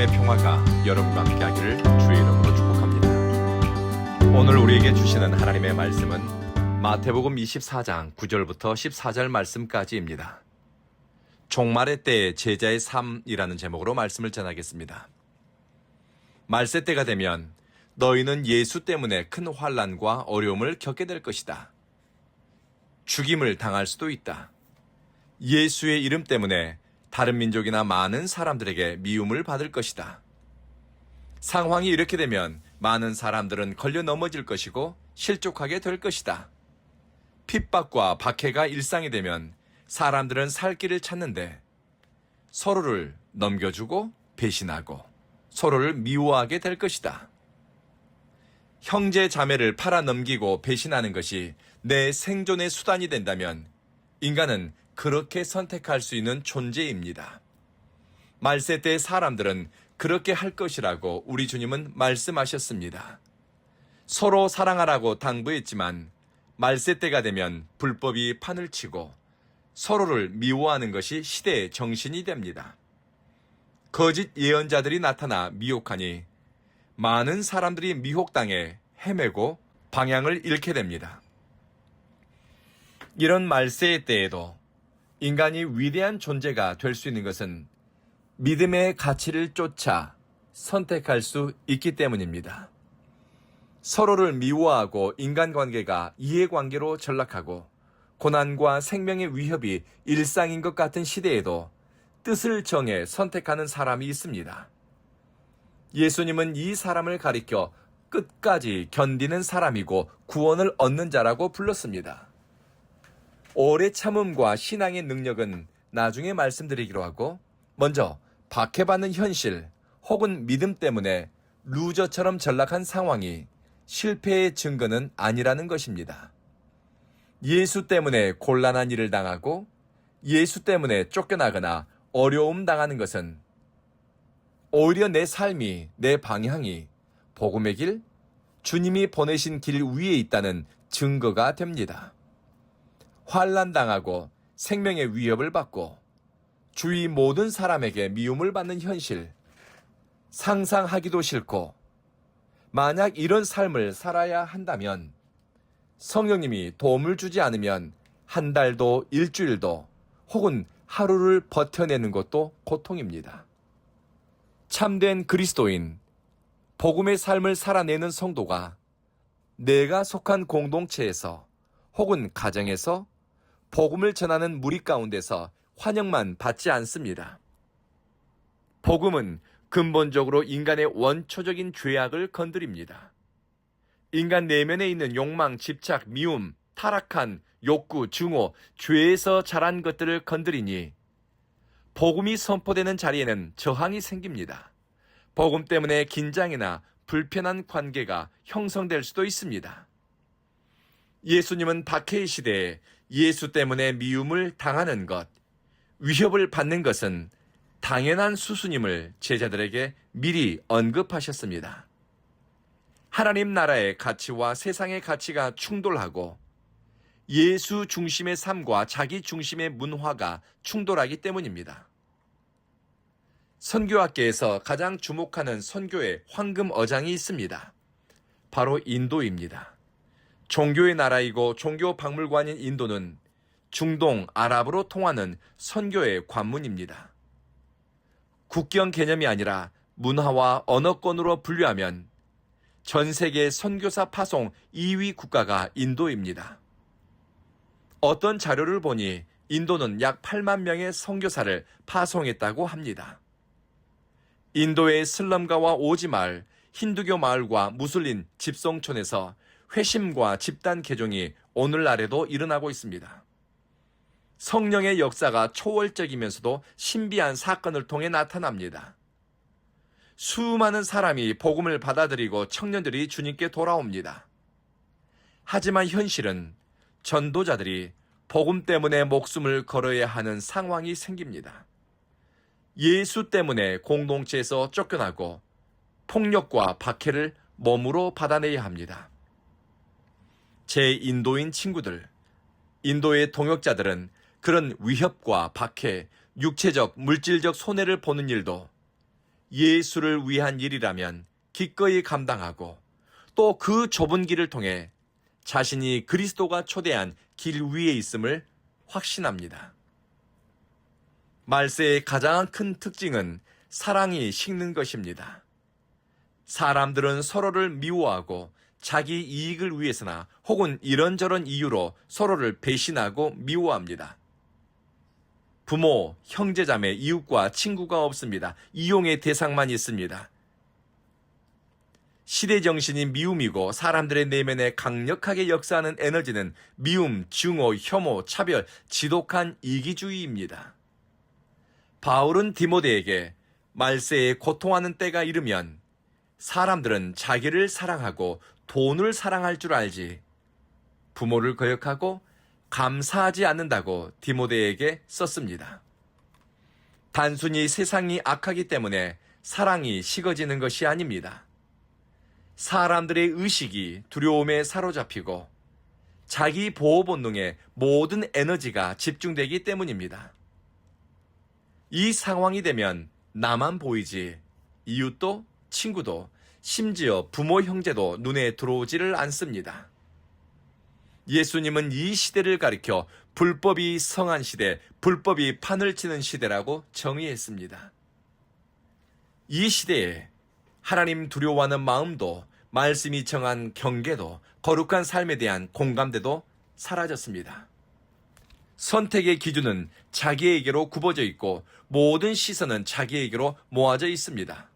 하나님의 평화가 여러분과 함께하기를 주의 이름으로 축복합니다. 오늘 우리에게 주시는 하나님의 말씀은 마태복음 24장 9절부터 14절 말씀까지입니다. 종말의 때의 제자의 삶이라는 제목으로 말씀을 전하겠습니다. 말세 때가 되면 너희는 예수 때문에 큰 환난과 어려움을 겪게 될 것이다. 죽임을 당할 수도 있다. 예수의 이름 때문에 다른 민족이나 많은 사람들에게 미움을 받을 것이다. 상황이 이렇게 되면 많은 사람들은 걸려 넘어질 것이고 실족하게 될 것이다. 핍박과 박해가 일상이 되면 사람들은 살 길을 찾는데 서로를 넘겨주고 배신하고 서로를 미워하게 될 것이다. 형제 자매를 팔아넘기고 배신하는 것이 내 생존의 수단이 된다면 인간은 그렇게 선택할 수 있는 존재입니다. 말세 때 사람들은 그렇게 할 것이라고 우리 주님은 말씀하셨습니다. 서로 사랑하라고 당부했지만 말세 때가 되면 불법이 판을 치고 서로를 미워하는 것이 시대의 정신이 됩니다. 거짓 예언자들이 나타나 미혹하니 많은 사람들이 미혹당해 헤매고 방향을 잃게 됩니다. 이런 말세의 때에도 인간이 위대한 존재가 될 수 있는 것은 믿음의 가치를 쫓아 선택할 수 있기 때문입니다. 서로를 미워하고 인간관계가 이해관계로 전락하고 고난과 생명의 위협이 일상인 것 같은 시대에도 뜻을 정해 선택하는 사람이 있습니다. 예수님은 이 사람을 가리켜 끝까지 견디는 사람이고 구원을 얻는 자라고 불렀습니다. 오래 참음과 신앙의 능력은 나중에 말씀드리기로 하고 먼저 박해받는 현실 혹은 믿음 때문에 루저처럼 전락한 상황이 실패의 증거는 아니라는 것입니다. 예수 때문에 곤란한 일을 당하고 예수 때문에 쫓겨나거나 어려움 당하는 것은 오히려 내 삶이, 내 방향이 복음의 길, 주님이 보내신 길 위에 있다는 증거가 됩니다. 환난당하고 생명의 위협을 받고 주위 모든 사람에게 미움을 받는 현실, 상상하기도 싫고 만약 이런 삶을 살아야 한다면 성령님이 도움을 주지 않으면 한 달도 일주일도 혹은 하루를 버텨내는 것도 고통입니다. 참된 그리스도인, 복음의 삶을 살아내는 성도가 내가 속한 공동체에서 혹은 가정에서 복음을 전하는 무리 가운데서 환영만 받지 않습니다. 복음은 근본적으로 인간의 원초적인 죄악을 건드립니다. 인간 내면에 있는 욕망, 집착, 미움, 타락한 욕구, 증오, 죄에서 자란 것들을 건드리니 복음이 선포되는 자리에는 저항이 생깁니다. 복음 때문에 긴장이나 불편한 관계가 형성될 수도 있습니다. 예수님은 박해의 시대에 예수 때문에 미움을 당하는 것, 위협을 받는 것은 당연한 수순임을 제자들에게 미리 언급하셨습니다. 하나님 나라의 가치와 세상의 가치가 충돌하고 예수 중심의 삶과 자기 중심의 문화가 충돌하기 때문입니다. 선교학계에서 가장 주목하는 선교의 황금 어장이 있습니다. 바로 인도입니다. 종교의 나라이고 종교 박물관인 인도는 중동 아랍으로 통하는 선교의 관문입니다. 국경 개념이 아니라 문화와 언어권으로 분류하면 전 세계 선교사 파송 2위 국가가 인도입니다. 어떤 자료를 보니 인도는 약 8만 명의 선교사를 파송했다고 합니다. 인도의 슬럼가와 오지 마을, 힌두교 마을과 무슬림 집성촌에서 회심과 집단 개종이 오늘날에도 일어나고 있습니다. 성령의 역사가 초월적이면서도 신비한 사건을 통해 나타납니다. 수많은 사람이 복음을 받아들이고 청년들이 주님께 돌아옵니다. 하지만 현실은 전도자들이 복음 때문에 목숨을 걸어야 하는 상황이 생깁니다. 예수 때문에 공동체에서 쫓겨나고 폭력과 박해를 몸으로 받아내야 합니다. 제 인도인 친구들, 인도의 동역자들은 그런 위협과 박해, 육체적, 물질적 손해를 보는 일도 예수를 위한 일이라면 기꺼이 감당하고 또 그 좁은 길을 통해 자신이 그리스도가 초대한 길 위에 있음을 확신합니다. 말세의 가장 큰 특징은 사랑이 식는 것입니다. 사람들은 서로를 미워하고 자기 이익을 위해서나 혹은 이런저런 이유로 서로를 배신하고 미워합니다. 부모, 형제자매, 이웃과 친구가 없습니다. 이용의 대상만 있습니다. 시대 정신이 미움이고 사람들의 내면에 강력하게 역사하는 에너지는 미움, 증오, 혐오, 차별, 지독한 이기주의입니다. 바울은 디모데에게 말세에 고통하는 때가 이르면 사람들은 자기를 사랑하고 돈을 사랑할 줄 알지 부모를 거역하고 감사하지 않는다고 디모데에게 썼습니다. 단순히 세상이 악하기 때문에 사랑이 식어지는 것이 아닙니다. 사람들의 의식이 두려움에 사로잡히고 자기 보호 본능에 모든 에너지가 집중되기 때문입니다. 이 상황이 되면 나만 보이지 이웃도 친구도 심지어 부모 형제도 눈에 들어오지를 않습니다. 예수님은 이 시대를 가리켜 불법이 성한 시대, 불법이 판을 치는 시대라고 정의했습니다. 이 시대에 하나님 두려워하는 마음도 말씀이 정한 경계도 거룩한 삶에 대한 공감대도 사라졌습니다. 선택의 기준은 자기에게로 굽어져 있고 모든 시선은 자기에게로 모아져 있습니다.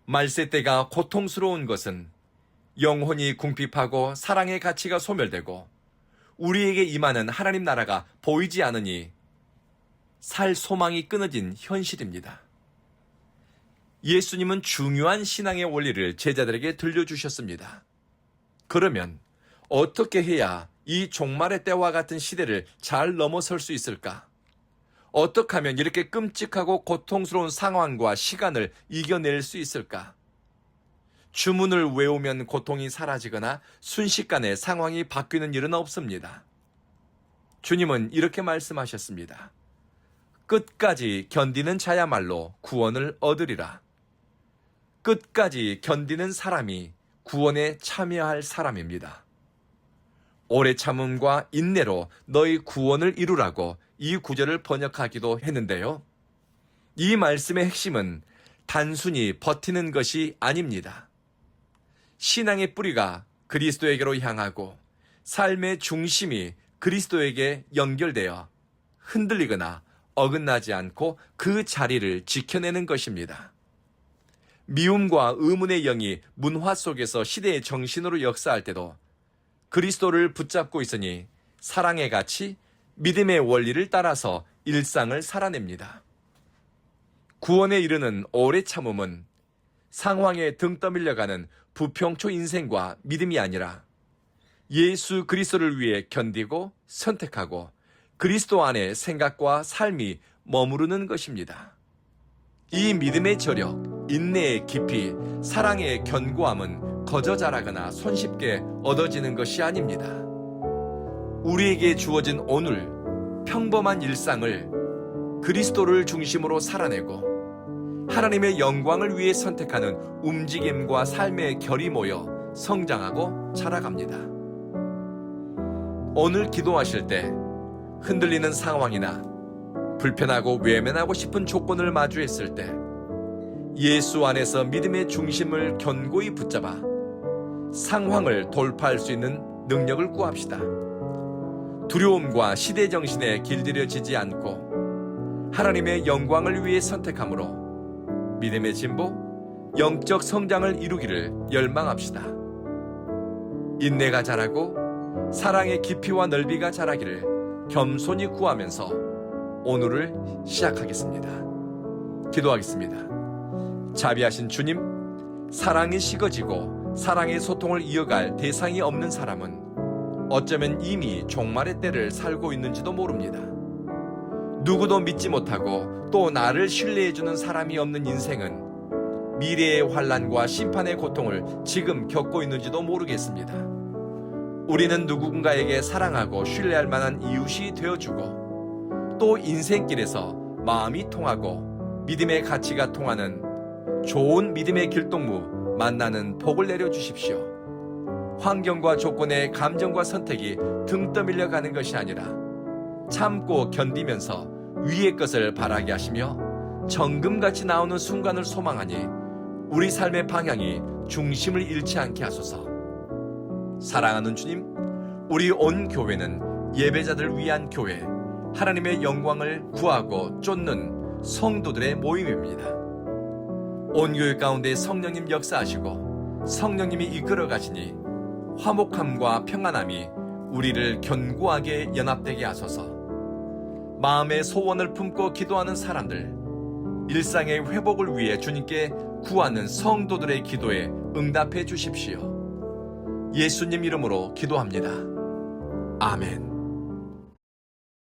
말세 때가 고통스러운 것은 영혼이 궁핍하고 사랑의 가치가 소멸되고 우리에게 임하는 하나님 나라가 보이지 않으니 살 소망이 끊어진 현실입니다. 예수님은 중요한 신앙의 원리를 제자들에게 들려주셨습니다. 그러면 어떻게 해야 이 종말의 때와 같은 시대를 잘 넘어설 수 있을까? 어떻게 하면 이렇게 끔찍하고 고통스러운 상황과 시간을 이겨낼 수 있을까? 주문을 외우면 고통이 사라지거나 순식간에 상황이 바뀌는 일은 없습니다. 주님은 이렇게 말씀하셨습니다. 끝까지 견디는 자야말로 구원을 얻으리라. 끝까지 견디는 사람이 구원에 참여할 사람입니다. 오래 참음과 인내로 너희 구원을 이루라고 이 구절을 번역하기도 했는데요. 이 말씀의 핵심은 단순히 버티는 것이 아닙니다. 신앙의 뿌리가 그리스도에게로 향하고 삶의 중심이 그리스도에게 연결되어 흔들리거나 어긋나지 않고 그 자리를 지켜내는 것입니다. 미움과 의문의 영이 문화 속에서 시대의 정신으로 역사할 때도 그리스도를 붙잡고 있으니 사랑의 가치, 믿음의 원리를 따라서 일상을 살아냅니다. 구원에 이르는 오래 참음은 상황에 등 떠밀려가는 부평초 인생과 믿음이 아니라 예수 그리스도를 위해 견디고 선택하고 그리스도 안에 생각과 삶이 머무르는 것입니다. 이 믿음의 저력, 인내의 깊이, 사랑의 견고함은 거저 자라거나 손쉽게 얻어지는 것이 아닙니다. 우리에게 주어진 오늘 평범한 일상을 그리스도를 중심으로 살아내고 하나님의 영광을 위해 선택하는 움직임과 삶의 결이 모여 성장하고 자라갑니다. 오늘 기도하실 때 흔들리는 상황이나 불편하고 외면하고 싶은 조건을 마주했을 때 예수 안에서 믿음의 중심을 견고히 붙잡아 상황을 돌파할 수 있는 능력을 구합시다. 두려움과 시대 정신에 길들여지지 않고 하나님의 영광을 위해 선택함으로 믿음의 진보, 영적 성장을 이루기를 열망합시다. 인내가 자라고 사랑의 깊이와 넓이가 자라기를 겸손히 구하면서 오늘을 시작하겠습니다. 기도하겠습니다. 자비하신 주님, 사랑이 식어지고 사랑의 소통을 이어갈 대상이 없는 사람은 어쩌면 이미 종말의 때를 살고 있는지도 모릅니다. 누구도 믿지 못하고 또 나를 신뢰해주는 사람이 없는 인생은 미래의 환난과 심판의 고통을 지금 겪고 있는지도 모르겠습니다. 우리는 누군가에게 사랑하고 신뢰할 만한 이웃이 되어주고 또 인생길에서 마음이 통하고 믿음의 가치가 통하는 좋은 믿음의 길동무 만나는 복을 내려주십시오. 환경과 조건의 감정과 선택이 등 떠밀려 가는 것이 아니라 참고 견디면서 위의 것을 바라게 하시며 정금같이 나오는 순간을 소망하니 우리 삶의 방향이 중심을 잃지 않게 하소서. 사랑하는 주님, 우리 온 교회는 예배자들 위한 교회, 하나님의 영광을 구하고 쫓는 성도들의 모임입니다. 온 교회 가운데 성령님 역사하시고 성령님이 이끌어 가시니 화목함과 평안함이 우리를 견고하게 연합되게 하소서. 마음의 소원을 품고 기도하는 사람들, 일상의 회복을 위해 주님께 구하는 성도들의 기도에 응답해 주십시오. 예수님 이름으로 기도합니다. 아멘.